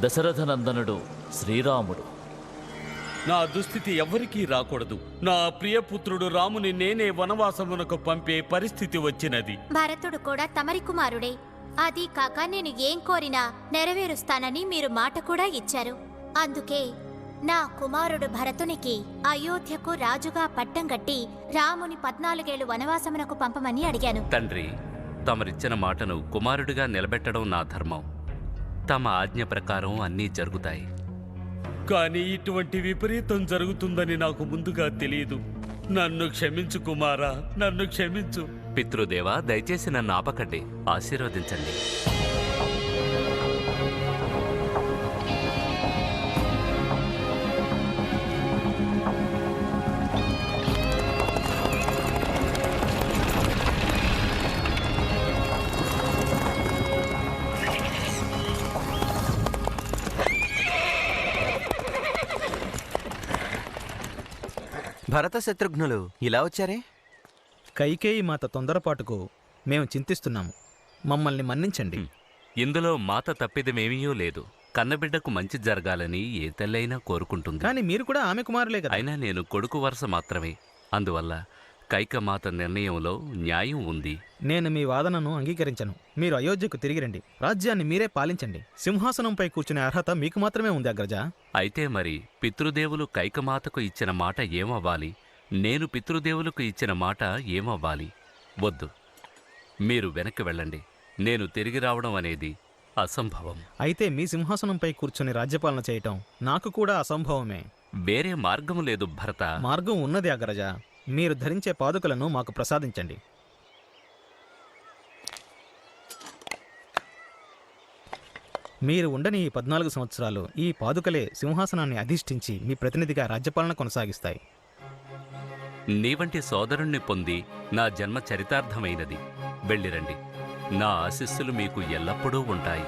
దశరథనందనుడు శ్రీరాముడు. నా దుస్థితి ఎవ్వరికీ రాకూడదు. నా ప్రియపుత్రుడు రాముని నేనే వనవాసమునకు పంపే పరిస్థితి వచ్చినది. భరతుడు కూడా తమరి కుమారుడే. అది కాక నేను ఏం కోరినా నెరవేరుస్తానని మీరు మాట కూడా ఇచ్చారు. అందుకే నా కుమారుడు భరతునికి అయోధ్యకు రాజుగా పట్టం గట్టి రాముని 14 ఏళ్లు వనవాసమునకు పంపమని అడిగాను. తండ్రి, తమరిచ్చిన మాటను కుమారుడిగా నిలబెట్టడం నా ధర్మం. తమ ఆజ్ఞ ప్రకారం అన్నీ జరుగుతాయి. కానీ ఇటువంటి విపరీతం జరుగుతుందని నాకు ముందుగా తెలియదు. నన్ను క్షమించు కుమారా, నన్ను క్షమించు. పితృదేవా, దయచేసి నన్ను ఆపకండి, ఆశీర్వదించండి. భరత శత్రుఘ్నులు ఇలా వచ్చారే? కైకేయి మాత తొందరపాటుకు మేము చింతిస్తున్నాము. మమ్మల్ని మన్నించండి. ఇందులో మాత తప్పిదమేమీయూ లేదు. కన్నబిడ్డకు మంచి జరగాలని ఏ తల్లైనా కోరుకుంటుంది. కానీ మీరు కూడా ఆమె కుమారులే కదా. అయినా నేను కొడుకు వరుస మాత్రమే. అందువల్ల కైకమాత నిర్ణయంలో న్యాయం ఉంది. నేను మీ వాదనను అంగీకరించను. మీరు అయోధ్యకు తిరిగి రండి. రాజ్యాన్ని మీరే పాలించండి. సింహాసనంపై కూర్చునే అర్హత మీకు మాత్రమే ఉంది అగ్రజ. అయితే మరి పితృదేవులు కైకమాతకు ఇచ్చిన మాట ఏమవ్వాలి? నేను పితృదేవులకు ఇచ్చిన మాట ఏమవ్వాలి? వద్దు, మీరు వెనక్కి వెళ్ళండి. నేను తిరిగి రావడం అనేది అసంభవం. అయితే మీ సింహాసనంపై కూర్చుని రాజ్యపాలన చేయటం నాకు కూడా అసంభవమే. వేరే మార్గం లేదు భరత. మార్గం ఉన్నది అగ్రజ. మీరు ధరించే పాదుకలను మాకు ప్రసాదించండి. మీరు ఉండని ఈ 14 సంవత్సరాలు ఈ పాదుకలే సింహాసనాన్ని అధిష్ఠించి మీ ప్రతినిధిగా రాజ్యపాలన కొనసాగిస్తాయి. నీ వంటి సోదరుణ్ణి పొంది నా జన్మ చరితార్థమైనది. వెళ్ళిరండి. నా ఆశీస్సులు మీకు ఎల్లప్పుడూ ఉంటాయి.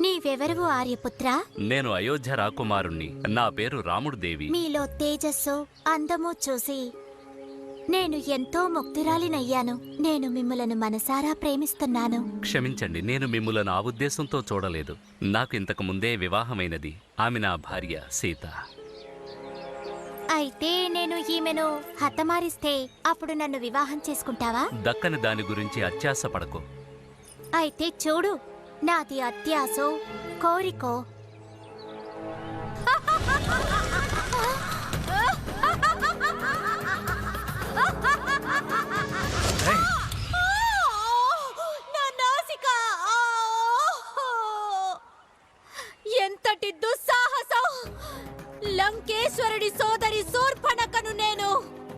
నీవెవరవు ఆర్యపుత్ర? నేను అయోధ్య రాకుమారుణ్ణి. నా పేరు రాముడు దేవి. మీలో తేజస్సు అందము చూసి నేను ఎంతో ముక్తిరాలినయ్యాను. నేను మిమ్ములను మనసారా ప్రేమిస్తున్నాను. క్షమించండి, నేను మిమ్ములను ఆ ఉద్దేశంతో చూడలేదు. నాకు ఇంతకు ముందే వివాహమైనది. ఆమె నా భార్య సీత. అయితే నేను ఈమెను హతమారిస్తే అప్పుడు నన్ను వివాహం చేసుకుంటావా? దక్కని దాని గురించి అత్యాసపడకు. అయితే చూడు, నాది అత్యాసో కోరికో. ఎంతటి దుస్సాహసం! లంకేశ్వరుడి సోదరి శూర్పణఖను నేను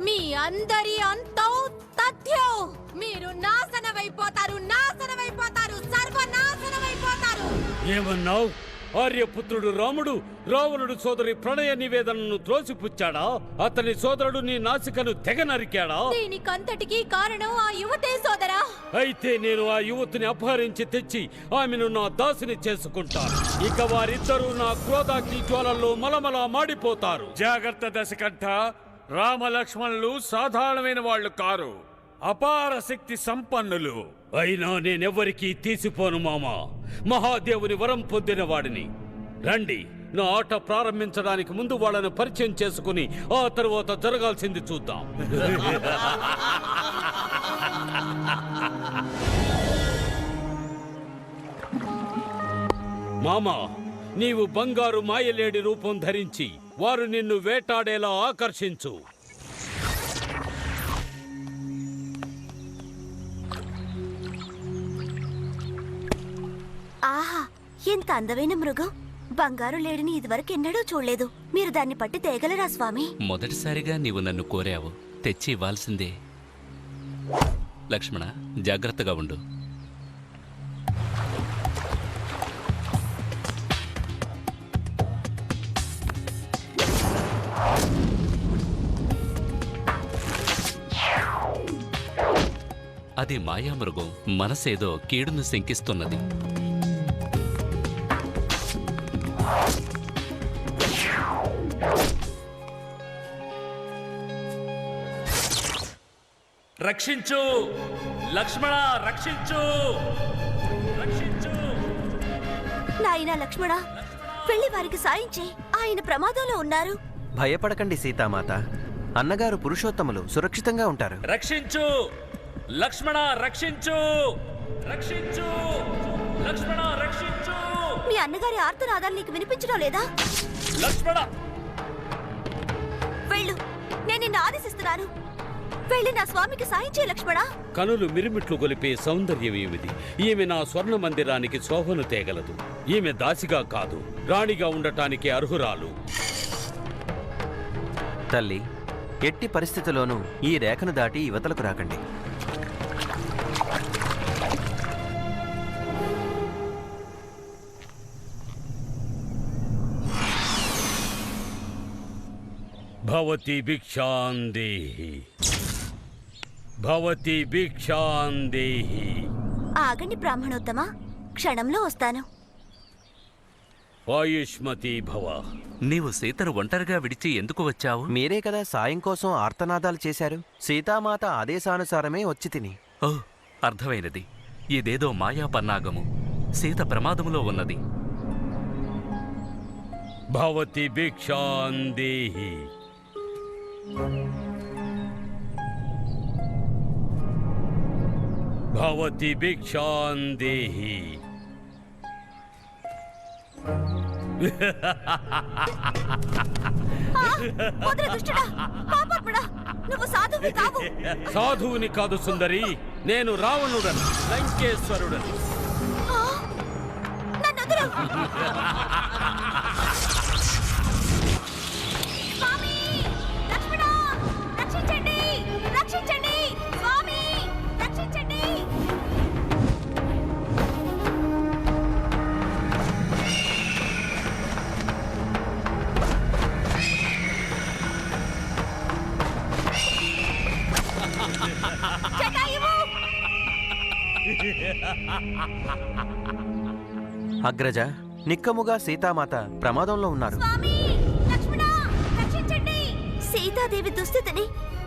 మీ అందరి అంతం తథ్యం. మీరు నాశనమైపోతారు, నాశనమైపోతారు, సర్వనాశనమైపోతారు. ఏమన్నావు? ఆర్యపుత్రుడు రాముడు రావణుడు సోదరి ప్రణయ నివేదనను త్రోసిపుచ్చాడా? అతని సోదరుడు నీ నాసికను తెగ నరికాడా? దీనికంతటికీ కారణం ఆ యువతే సోదరా. అయితే నేను ఆ యువతిని అపహరించి తెచ్చి ఆమెను నా దాసిని చేసుకుంటాను. ఇక వారిద్దరూ నా క్రోధాగ్ని జ్వాలల్లో మలమలా మాడిపోతారు. జాగ్రత్త దశకంఠ. రామలక్ష్మణులు సాధారణమైన వాళ్ళు కారు, అపార శక్తి సంపన్నులు. అయినా నేనెవ్వరికీ తీసిపోను మామా. మహాదేవుని వరం పొందిన వాడిని. రండి, నా ఆట ప్రారంభించడానికి ముందు వాళ్ళను పరిచయం చేసుకుని ఆ తరువాత జరగాల్సింది చూద్దాం. మామా, నీవు బంగారు మాయలేడి రూపం ధరించి వారు నిన్ను వేటాడేలా ఆకర్షించు. ఆహా, ఎంత అందమైన మృగం! బంగారు లేడిని ఇదివరకు ఎన్నడూ చూడలేదు. మీరు దాన్ని పట్టి తేగలరా స్వామి? మొదటిసారిగా నీవు నన్ను కోరావు, తెచ్చి ఇవ్వాల్సిందే. లక్ష్మణ, జాగ్రత్తగా ఉండు. అది మాయామృగం మనసేదో కీడును శంకిస్తున్నది. రక్షించు లక్ష్మణ, రక్షించు, రక్షించు. నాయనా లక్ష్మణ, వెళ్ళి వారికి సాయం చేయి. ఆయన ప్రమాదంలో ఉన్నారు. భయపడకండి సీతామాత. అన్నగారు పురుషోత్తములు సురక్షితంగా ఉంటారు. రక్షించు లక్ష్మణ, రక్షించు, రక్షించు, లక్ష్మణ, రక్షించు. మీ అన్నగారి ఆర్తనాదాలు నీకు వినిపించడం లేదా? లక్ష్మణ, వెళ్ళు, నేను నిన్ను ఆదేశిస్తున్నాను. వెళ్ళి నా స్వామికి సాయం చేయి లక్ష్మణ. కనులు మిరుమిట్లు గొలిపే సౌందర్యం ఏమిది. ఈమె నా స్వర్ణ మందిరానికి శోభను తేగలదు. ఈమె దాసిగా కాదు, రాణిగా ఉండటానికి అర్హురాలు. తల్లి, ఎట్టి పరిస్థితిలోనూ ఈ రేఖను దాటి యువతలకు రాకండి. భవతి భిక్షాందేహి, భవతి భిక్షాందేహి. ఆగండి బ్రాహ్మణోత్తమ, క్షణంలో వస్తాను. ఆయుష్మతి భవ. నీవు సీతను ఒంటరిగా విడిచి ఎందుకు వచ్చావు? మీరే కదా సాయం కోసం ఆర్తనాదాలు చేశారు. సీతామాత ఆదేశానుసారమే వచ్చి తిని. ఓ, అర్థమైనది. ఇదేదో మాయా పన్నాగము. సీత ప్రమాదములో ఉన్నది. భవతి భిక్షాందేహి. భవతి భిక్షాందేహి. వదరు దుష్టుడా, పాపాత్ముడా, నువ్వు సాధువు కావు. సాధువుని కాదు సుందరి, నేను రావణుడను, లంకేశ్వరుడను. ఆ, నన్ను వదరు. స్వామి, లక్ష్మణ, రక్షించండి, రక్షించండి. స్వామి, రక్షించండి. జటాయువు. అగ్రజ, నిక్కముగా సీతామాత ప్రమాదంలో ఉన్నారు. స్వామి, లక్ష్మణ, రక్షించండి. సీతాదేవి దుస్థితిని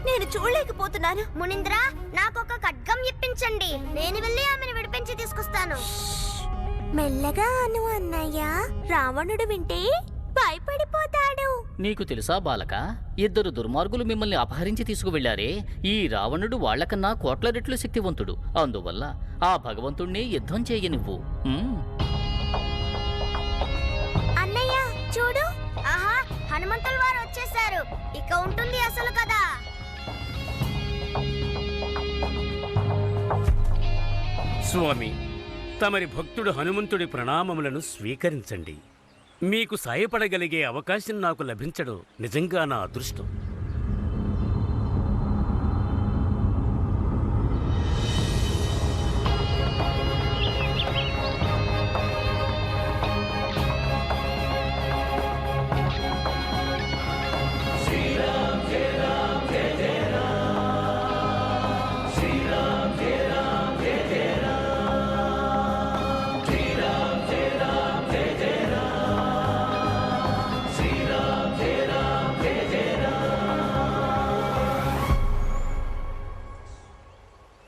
నేను చూడలేకపోతున్నాను. మునింద్ర, నాకొక ఖడ్గం ఇప్పించండి. నేను వెళ్ళి ఆమెను విడిపించి తీసుకొస్తాను. మెల్లగా అను అన్నయ్య, రావణుడు వింటే భయపడిపోతాడు. నీకు తెలుసా బాలక, ఇద్దరు దుర్మార్గులు మిమ్మల్ని అపహరించి తీసుకువెళ్లారే. ఈ రావణుడు వాళ్లకన్నా కోట్ల రెట్లు శక్తివంతుడు. అందువల్ల ఆ భగవంతుణ్ణి యుద్ధం చేయనివ్వు. అన్నయ్య చూడు, ఆహా, హనుమంతుల వారు వచ్చేసారు. ఇక ఉంటుంది అసలు కదా. స్వామి, తమరి భక్తుడు హనుమంతుడి ప్రణామములను స్వీకరించండి. మీకు సాయపడగలిగే అవకాశం నాకు లభించడం నిజంగా నా అదృష్టం.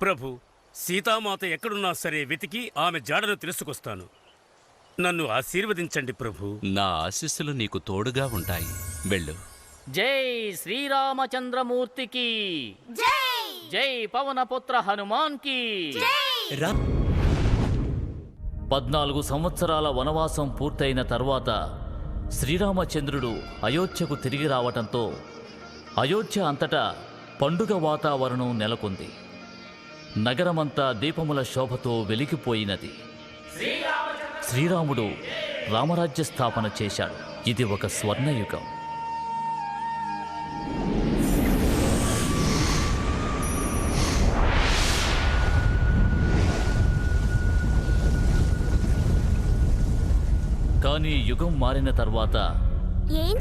ప్రభు, సీతామాత ఎక్కడున్నా సరే వెతికి ఆమె జాడను తెలుసుకొస్తాను. నన్ను ఆశీర్వదించండి ప్రభు. నా ఆశీస్సులు నీకు తోడుగా ఉంటాయి. వెళ్ళు. జై శ్రీరామచంద్రమూర్తికి జై, జై పవనపుత్ర హనుమాన్కి. 14 సంవత్సరాల వనవాసం పూర్తయిన తర్వాత శ్రీరామచంద్రుడు అయోధ్యకు తిరిగి రావటంతో అయోధ్య అంతటా పండుగ వాతావరణం నెలకొంది. నగరమంతా దీపముల శోభతో వెలిగిపోయినది. శ్రీరాముడు రామరాజ్య స్థాపన చేశాడు. ఇది ఒక స్వర్ణయుగం. కానీ యుగం మారిన తర్వాత ఏం